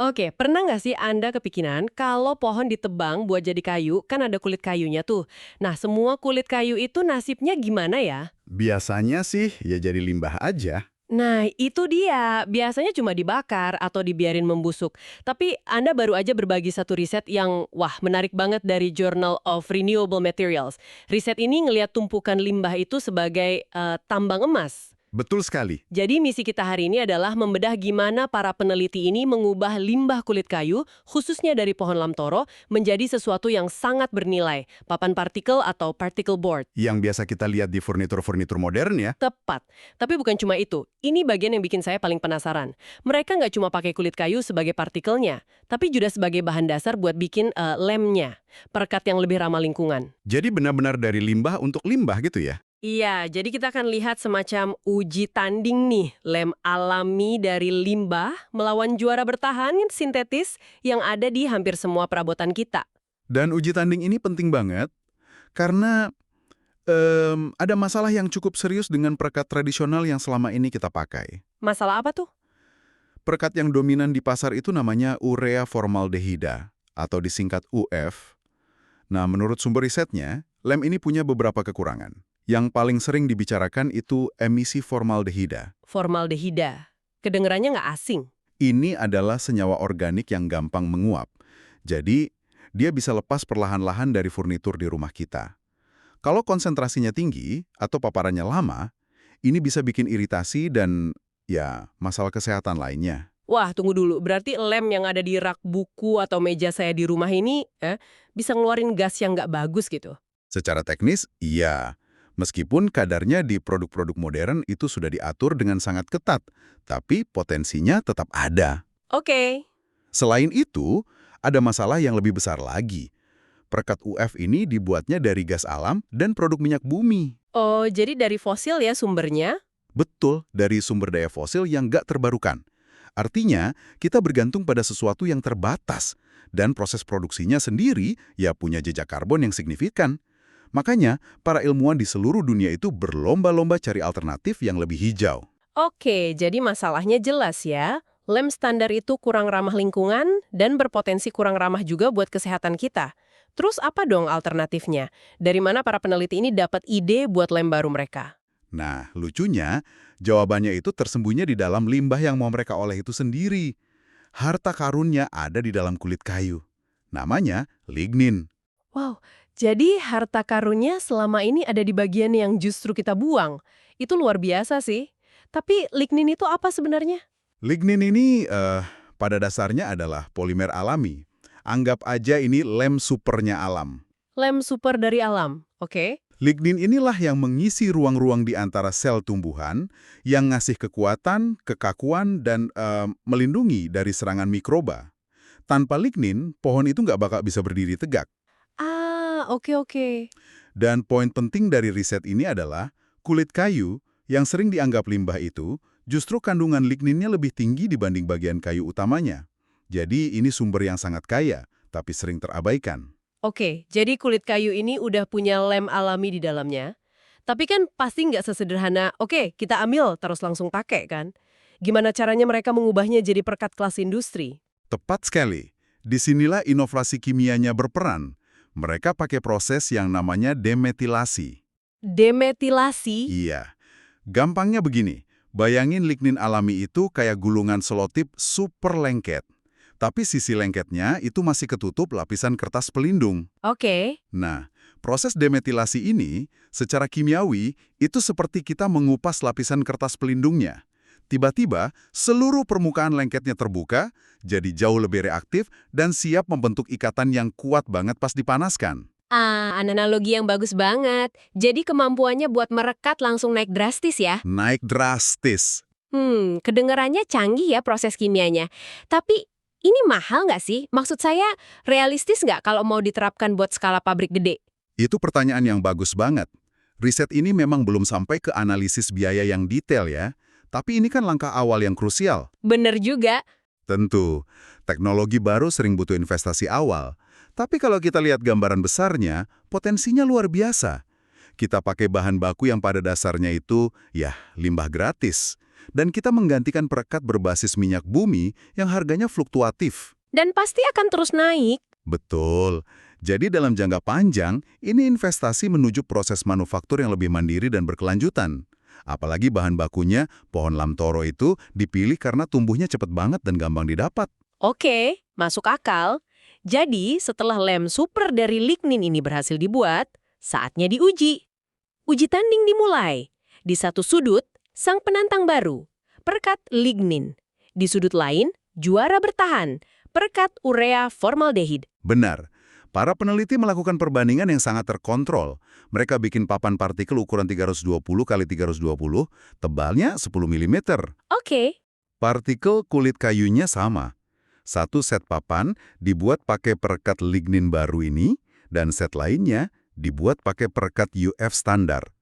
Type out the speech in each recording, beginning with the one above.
Oke, pernah nggak sih Anda kepikiran kalau pohon ditebang buat jadi kayu, kan ada kulit kayunya tuh. Nah, semua kulit kayu itu nasibnya gimana ya? Biasanya sih ya jadi limbah aja. Nah, itu dia. Biasanya cuma dibakar atau dibiarin membusuk. Tapi Anda baru aja berbagi satu riset yang, wah, menarik banget dari Journal of Renewable Materials. Riset ini ngelihat tumpukan limbah itu sebagai tambang emas. Betul sekali. Jadi misi kita hari ini adalah membedah gimana para peneliti ini mengubah limbah kulit kayu, khususnya dari pohon lamtoro, menjadi sesuatu yang sangat bernilai, papan partikel atau particle board. Yang biasa kita lihat di furnitur-furnitur modern ya. Tepat. Tapi bukan cuma itu. Ini bagian yang bikin saya paling penasaran. Mereka nggak cuma pakai kulit kayu sebagai partikelnya, tapi juga sebagai bahan dasar buat bikin lemnya, perekat yang lebih ramah lingkungan. Jadi benar-benar dari limbah untuk limbah gitu ya. Iya, jadi kita akan lihat semacam uji tanding nih, lem alami dari limbah melawan juara bertahan sintetis yang ada di hampir semua perabotan kita. Dan uji tanding ini penting banget karena ada masalah yang cukup serius dengan perekat tradisional yang selama ini kita pakai. Masalah apa tuh? Perekat yang dominan di pasar itu namanya urea formaldehida atau disingkat UF. Nah, menurut sumber risetnya, lem ini punya beberapa kekurangan. Yang paling sering dibicarakan itu emisi formaldehida. Formaldehida. Kedengerannya nggak asing. Ini adalah senyawa organik yang gampang menguap. Jadi, dia bisa lepas perlahan-lahan dari furnitur di rumah kita. Kalau konsentrasinya tinggi atau paparannya lama, ini bisa bikin iritasi dan, ya, masalah kesehatan lainnya. Wah, tunggu dulu. Berarti lem yang ada di rak buku atau meja saya di rumah ini bisa ngeluarin gas yang nggak bagus gitu. Secara teknis, iya. Meskipun kadarnya di produk-produk modern itu sudah diatur dengan sangat ketat, tapi potensinya tetap ada. Oke. Selain itu, ada masalah yang lebih besar lagi. Perekat UF ini dibuatnya dari gas alam dan produk minyak bumi. Oh, jadi dari fosil ya sumbernya? Betul, dari sumber daya fosil yang nggak terbarukan. Artinya, kita bergantung pada sesuatu yang terbatas, dan proses produksinya sendiri ya punya jejak karbon yang signifikan. Makanya, para ilmuwan di seluruh dunia itu berlomba-lomba cari alternatif yang lebih hijau. Oke, jadi masalahnya jelas ya. Lem standar itu kurang ramah lingkungan dan berpotensi kurang ramah juga buat kesehatan kita. Terus apa dong alternatifnya? Dari mana para peneliti ini dapat ide buat lem baru mereka? Nah, lucunya, jawabannya itu tersembunyi di dalam limbah yang mau mereka olah itu sendiri. Harta karunnya ada di dalam kulit kayu. Namanya lignin. Wow, jadi harta karunnya selama ini ada di bagian yang justru kita buang. Itu luar biasa sih. Tapi lignin itu apa sebenarnya? Lignin ini pada dasarnya adalah polimer alami. Anggap aja ini lem supernya alam. Lem super dari alam, oke? Lignin inilah yang mengisi ruang-ruang di antara sel tumbuhan yang ngasih kekuatan, kekakuan, dan melindungi dari serangan mikroba. Tanpa lignin, pohon itu nggak bakal bisa berdiri tegak. Ah, oke. Dan poin penting dari riset ini adalah kulit kayu yang sering dianggap limbah itu justru kandungan ligninnya lebih tinggi dibanding bagian kayu utamanya. Jadi ini sumber yang sangat kaya, tapi sering terabaikan. Oke, jadi kulit kayu ini udah punya lem alami di dalamnya. Tapi kan pasti nggak sesederhana, oke, kita ambil terus langsung pakai kan? Gimana caranya mereka mengubahnya jadi perekat kelas industri? Tepat sekali. Disinilah inovasi kimianya berperan. Mereka pakai proses yang namanya demetilasi. Demetilasi? Iya. Gampangnya begini, bayangin lignin alami itu kayak gulungan selotip super lengket. Tapi sisi lengketnya itu masih ketutup lapisan kertas pelindung. Oke. Nah, proses demetilasi ini secara kimiawi itu seperti kita mengupas lapisan kertas pelindungnya. Tiba-tiba, seluruh permukaan lengketnya terbuka, jadi jauh lebih reaktif dan siap membentuk ikatan yang kuat banget pas dipanaskan. Ah, analogi yang bagus banget. Jadi kemampuannya buat merekat langsung naik drastis ya? Naik drastis. Kedengarannya canggih ya proses kimianya. Tapi ini mahal nggak sih? Maksud saya, realistis nggak kalau mau diterapkan buat skala pabrik gede? Itu pertanyaan yang bagus banget. Riset ini memang belum sampai ke analisis biaya yang detail ya, tapi ini kan langkah awal yang krusial. Bener juga. Tentu, teknologi baru sering butuh investasi awal. Tapi kalau kita lihat gambaran besarnya, potensinya luar biasa. Kita pakai bahan baku yang pada dasarnya itu, ya, limbah gratis. Dan kita menggantikan perekat berbasis minyak bumi yang harganya fluktuatif. Dan pasti akan terus naik. Betul. Jadi dalam jangka panjang, ini investasi menuju proses manufaktur yang lebih mandiri dan berkelanjutan. Apalagi bahan bakunya, pohon lamtoro itu dipilih karena tumbuhnya cepat banget dan gampang didapat. Oke, masuk akal. Jadi, setelah lem super dari lignin ini berhasil dibuat, saatnya diuji. Uji tanding dimulai. Di satu sudut, sang penantang baru, perekat lignin. Di sudut lain, juara bertahan, perekat urea formaldehid. Benar. Para peneliti melakukan perbandingan yang sangat terkontrol. Mereka bikin papan partikel ukuran 320 kali 320, tebalnya 10 mm. Oke, Partikel kulit kayunya sama. Satu set papan dibuat pakai perekat lignin baru ini, dan set lainnya dibuat pakai perekat UF standar.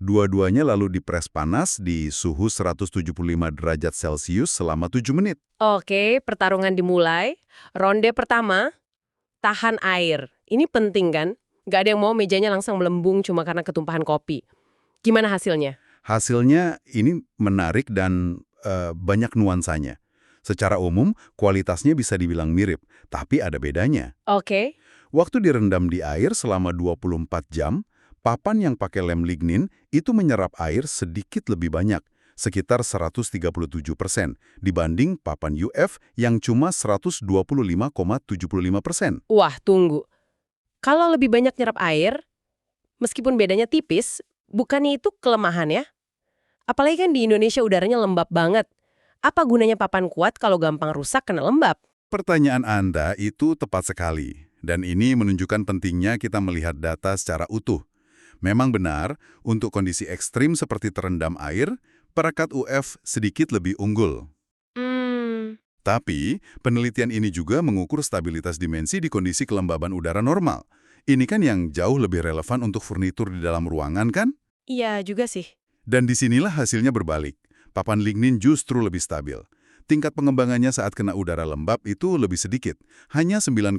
Dua-duanya lalu dipres panas di suhu 175 derajat Celcius selama 7 menit. Oke, pertarungan dimulai. Ronde pertama, tahan air. Ini penting kan? Nggak ada yang mau mejanya langsung melembung cuma karena ketumpahan kopi. Gimana hasilnya? Hasilnya ini menarik dan banyak nuansanya. Secara umum, kualitasnya bisa dibilang mirip, tapi ada bedanya. Oke. Waktu direndam di air selama 24 jam, papan yang pakai lem lignin itu menyerap air sedikit lebih banyak, sekitar 137% dibanding papan UF yang cuma 125,75%. Wah, tunggu. Kalau lebih banyak nyerap air, meskipun bedanya tipis, bukannya itu kelemahan ya? Apalagi kan di Indonesia udaranya lembab banget. Apa gunanya papan kuat kalau gampang rusak kena lembab? Pertanyaan Anda itu tepat sekali, dan ini menunjukkan pentingnya kita melihat data secara utuh. Memang benar, untuk kondisi ekstrim seperti terendam air, perekat UF sedikit lebih unggul. Tapi, penelitian ini juga mengukur stabilitas dimensi di kondisi kelembaban udara normal. Ini kan yang jauh lebih relevan untuk furnitur di dalam ruangan kan? Iya juga sih. Dan disinilah hasilnya berbalik. Papan lignin justru lebih stabil. Tingkat pengembangannya saat kena udara lembab itu lebih sedikit, hanya 9,93%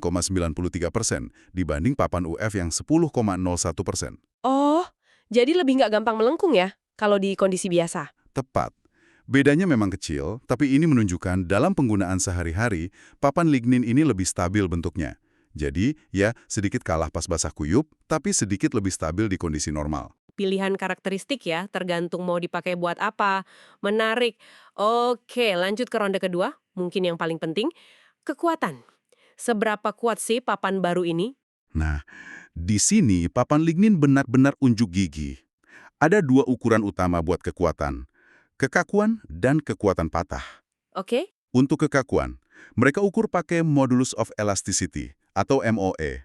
dibanding papan UF yang 10,01%. Oh, jadi lebih nggak gampang melengkung ya kalau di kondisi biasa? Tepat. Bedanya memang kecil, tapi ini menunjukkan dalam penggunaan sehari-hari, papan lignin ini lebih stabil bentuknya. Jadi, ya sedikit kalah pas basah kuyup, tapi sedikit lebih stabil di kondisi normal. Pilihan karakteristik ya, tergantung mau dipakai buat apa. Menarik. Oke, lanjut ke ronde kedua, mungkin yang paling penting, kekuatan. Seberapa kuat sih papan baru ini? Nah, di sini papan lignin benar-benar unjuk gigi. Ada dua ukuran utama buat kekuatan, kekakuan dan kekuatan patah. Oke? Untuk kekakuan, mereka ukur pakai Modulus of Elasticity atau MOE.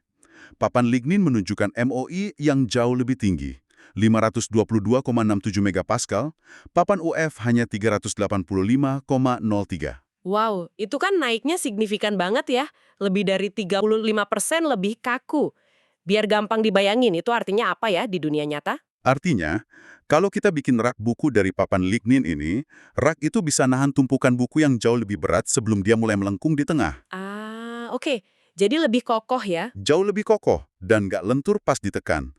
Papan lignin menunjukkan MOE yang jauh lebih tinggi, 522,67 megapascal, papan UF hanya 385,03. Wow, itu kan naiknya signifikan banget ya. Lebih dari 35% lebih kaku. Biar gampang dibayangin, itu artinya apa ya di dunia nyata? Artinya, kalau kita bikin rak buku dari papan lignin ini, rak itu bisa nahan tumpukan buku yang jauh lebih berat sebelum dia mulai melengkung di tengah. Ah, oke. Jadi lebih kokoh ya? Jauh lebih kokoh dan nggak lentur pas ditekan.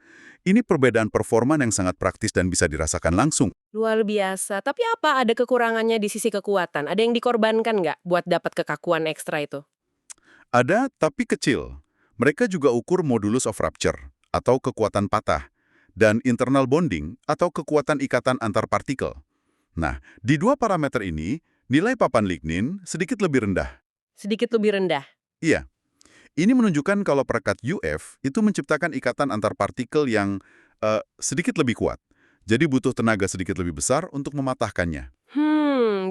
Ini perbedaan performa yang sangat praktis dan bisa dirasakan langsung. Luar biasa. Tapi apa ada kekurangannya di sisi kekuatan? Ada yang dikorbankan nggak buat dapat kekakuan ekstra itu? Ada, tapi kecil. Mereka juga ukur modulus of rupture, atau kekuatan patah, dan internal bonding, atau kekuatan ikatan antar partikel. Nah, di dua parameter ini, nilai papan lignin sedikit lebih rendah. Sedikit lebih rendah. Iya, ini menunjukkan kalau perekat UF itu menciptakan ikatan antar partikel yang sedikit lebih kuat. Jadi butuh tenaga sedikit lebih besar untuk mematahkannya.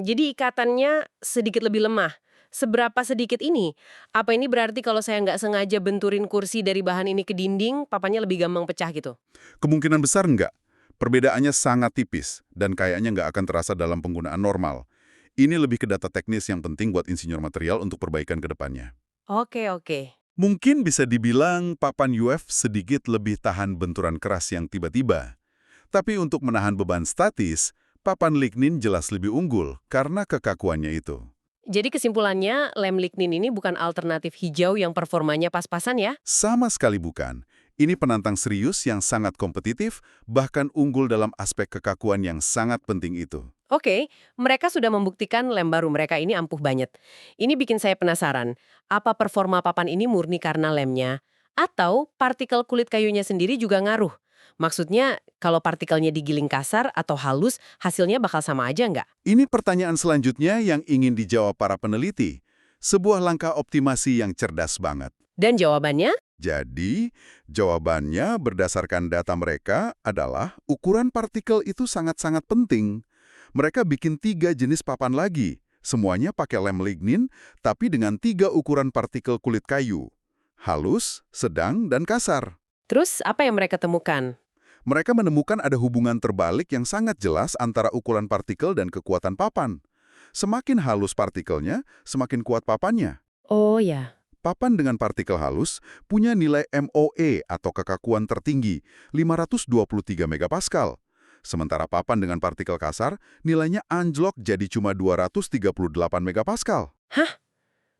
Jadi ikatannya sedikit lebih lemah. Seberapa sedikit ini? Apa ini berarti kalau saya nggak sengaja benturin kursi dari bahan ini ke dinding, papannya lebih gampang pecah gitu? Kemungkinan besar enggak. Perbedaannya sangat tipis, dan kayaknya nggak akan terasa dalam penggunaan normal. Ini lebih ke data teknis yang penting buat insinyur material untuk perbaikan ke depannya. Oke, oke. Mungkin bisa dibilang papan UF sedikit lebih tahan benturan keras yang tiba-tiba. Tapi untuk menahan beban statis, papan lignin jelas lebih unggul karena kekakuannya itu. Jadi kesimpulannya, lem lignin ini bukan alternatif hijau yang performanya pas-pasan ya? Sama sekali bukan. Ini penantang serius yang sangat kompetitif, bahkan unggul dalam aspek kekakuan yang sangat penting itu. Oke, mereka sudah membuktikan lem baru mereka ini ampuh banget. Ini bikin saya penasaran, apa performa papan ini murni karena lemnya? Atau partikel kulit kayunya sendiri juga ngaruh? Maksudnya, kalau partikelnya digiling kasar atau halus, hasilnya bakal sama aja nggak? Ini pertanyaan selanjutnya yang ingin dijawab para peneliti. Sebuah langkah optimasi yang cerdas banget. Dan jawabannya? Jadi, jawabannya berdasarkan data mereka adalah ukuran partikel itu sangat-sangat penting. Mereka bikin 3 jenis papan lagi. Semuanya pakai lem lignin, tapi dengan 3 ukuran partikel kulit kayu. Halus, sedang, dan kasar. Terus apa yang mereka temukan? Mereka menemukan ada hubungan terbalik yang sangat jelas antara ukuran partikel dan kekuatan papan. Semakin halus partikelnya, semakin kuat papannya. Oh ya. Papan dengan partikel halus punya nilai MOE atau kekakuan tertinggi, 523 megapascal. Sementara papan dengan partikel kasar, nilainya anjlok jadi cuma 238 megapascal. Hah?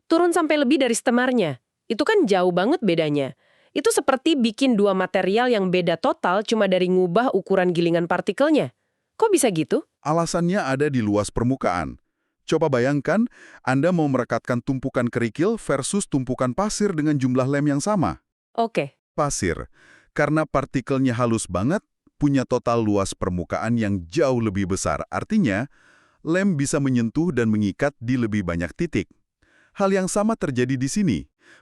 Turun sampai lebih dari setemarnya. Itu kan jauh banget bedanya. Itu seperti bikin dua material yang beda total cuma dari ngubah ukuran gilingan partikelnya. Kok bisa gitu? Alasannya ada di luas permukaan. Coba bayangkan, Anda mau merekatkan tumpukan kerikil versus tumpukan pasir dengan jumlah lem yang sama. Oke. Pasir, karena partikelnya halus banget, punya total luas permukaan yang jauh lebih besar. Artinya, lem bisa menyentuh dan mengikat di lebih banyak titik. Hal yang sama terjadi di sini.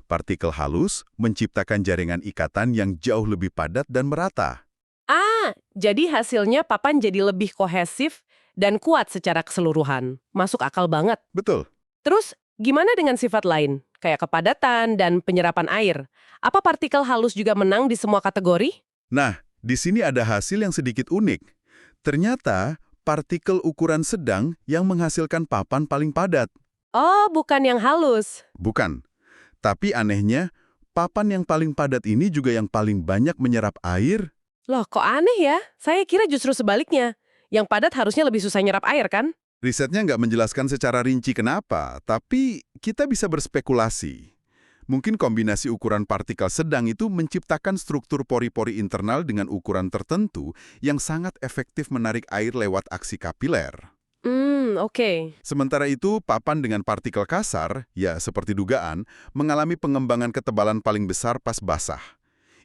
Partikel halus menciptakan jaringan ikatan yang jauh lebih padat dan merata. Jadi hasilnya papan jadi lebih kohesif dan kuat secara keseluruhan. Masuk akal banget. Betul. Terus, gimana dengan sifat lain? Kayak kepadatan dan penyerapan air. Apa partikel halus juga menang di semua kategori? Nah, di sini ada hasil yang sedikit unik. Ternyata, partikel ukuran sedang yang menghasilkan papan paling padat. Oh, bukan yang halus. Bukan. Tapi anehnya, papan yang paling padat ini juga yang paling banyak menyerap air. Loh, kok aneh ya? Saya kira justru sebaliknya. Yang padat harusnya lebih susah nyerap air, kan? Risetnya nggak menjelaskan secara rinci kenapa, tapi kita bisa berspekulasi. Mungkin kombinasi ukuran partikel sedang itu menciptakan struktur pori-pori internal dengan ukuran tertentu yang sangat efektif menarik air lewat aksi kapiler. Oke. Sementara itu, papan dengan partikel kasar, ya seperti dugaan, mengalami pengembangan ketebalan paling besar pas basah.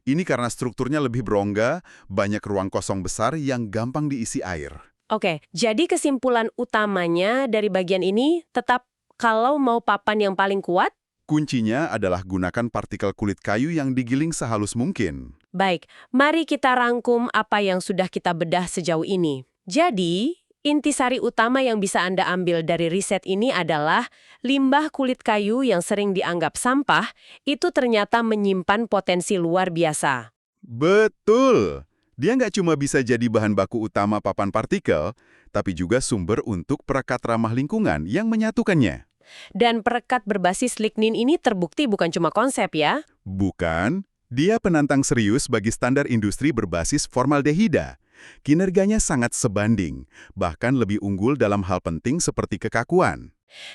Ini karena strukturnya lebih berongga, banyak ruang kosong besar yang gampang diisi air. Oke, jadi kesimpulan utamanya dari bagian ini tetap kalau mau papan yang paling kuat, Kuncinya adalah gunakan partikel kulit kayu yang digiling sehalus mungkin. baik, mari kita rangkum apa yang sudah kita bedah sejauh ini. Jadi, intisari utama yang bisa Anda ambil dari riset ini adalah limbah kulit kayu yang sering dianggap sampah itu ternyata menyimpan potensi luar biasa. Betul! Dia nggak cuma bisa jadi bahan baku utama papan partikel, tapi juga sumber untuk perekat ramah lingkungan yang menyatukannya. Dan perekat berbasis lignin ini terbukti bukan cuma konsep ya. Bukan, dia penantang serius bagi standar industri berbasis formaldehida. Kinerganya sangat sebanding, bahkan lebih unggul dalam hal penting seperti kekakuan.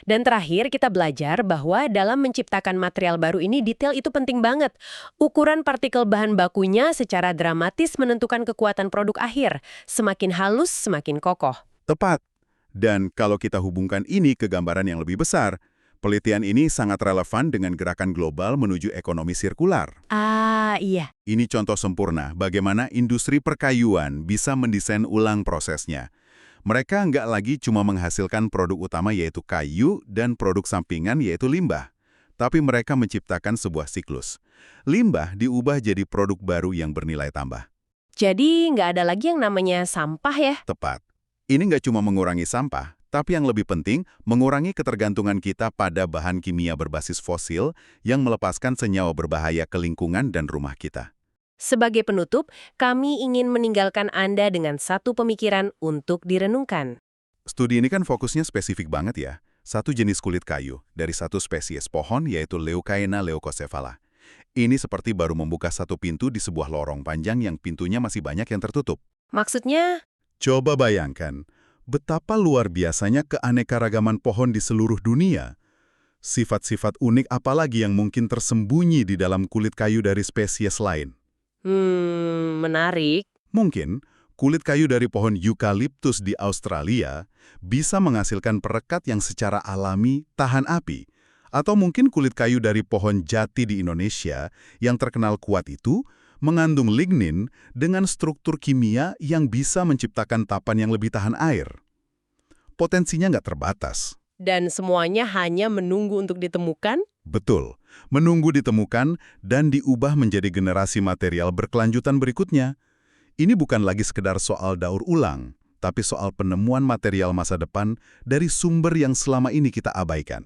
Dan terakhir kita belajar bahwa dalam menciptakan material baru ini detail itu penting banget. Ukuran partikel bahan bakunya secara dramatis menentukan kekuatan produk akhir. Semakin halus, semakin kokoh. Tepat. Dan kalau kita hubungkan ini ke gambaran yang lebih besar, penelitian ini sangat relevan dengan gerakan global menuju ekonomi sirkular. Iya. Ini contoh sempurna bagaimana industri perkayuan bisa mendesain ulang prosesnya. Mereka nggak lagi cuma menghasilkan produk utama yaitu kayu dan produk sampingan yaitu limbah. Tapi mereka menciptakan sebuah siklus. Limbah diubah jadi produk baru yang bernilai tambah. Jadi nggak ada lagi yang namanya sampah ya? Tepat. Ini nggak cuma mengurangi sampah, tapi yang lebih penting, mengurangi ketergantungan kita pada bahan kimia berbasis fosil yang melepaskan senyawa berbahaya ke lingkungan dan rumah kita. Sebagai penutup, kami ingin meninggalkan Anda dengan satu pemikiran untuk direnungkan. Studi ini kan fokusnya spesifik banget ya. Satu jenis kulit kayu dari satu spesies pohon yaitu Leucaena leucocephala. Ini seperti baru membuka satu pintu di sebuah lorong panjang yang pintunya masih banyak yang tertutup. Maksudnya, Coba bayangkan, betapa luar biasanya keanekaragaman pohon di seluruh dunia. Sifat-sifat unik apalagi yang mungkin tersembunyi di dalam kulit kayu dari spesies lain. menarik. Mungkin Kulit kayu dari pohon eukaliptus di Australia bisa menghasilkan perekat yang secara alami tahan api. Atau mungkin kulit kayu dari pohon jati di Indonesia yang terkenal kuat itu mengandung lignin dengan struktur kimia yang bisa menciptakan tapan yang lebih tahan air. Potensinya nggak terbatas. Dan semuanya hanya menunggu untuk ditemukan? Betul, menunggu ditemukan dan diubah menjadi generasi material berkelanjutan berikutnya. Ini bukan lagi sekedar soal daur ulang, tapi soal penemuan material masa depan dari sumber yang selama ini kita abaikan.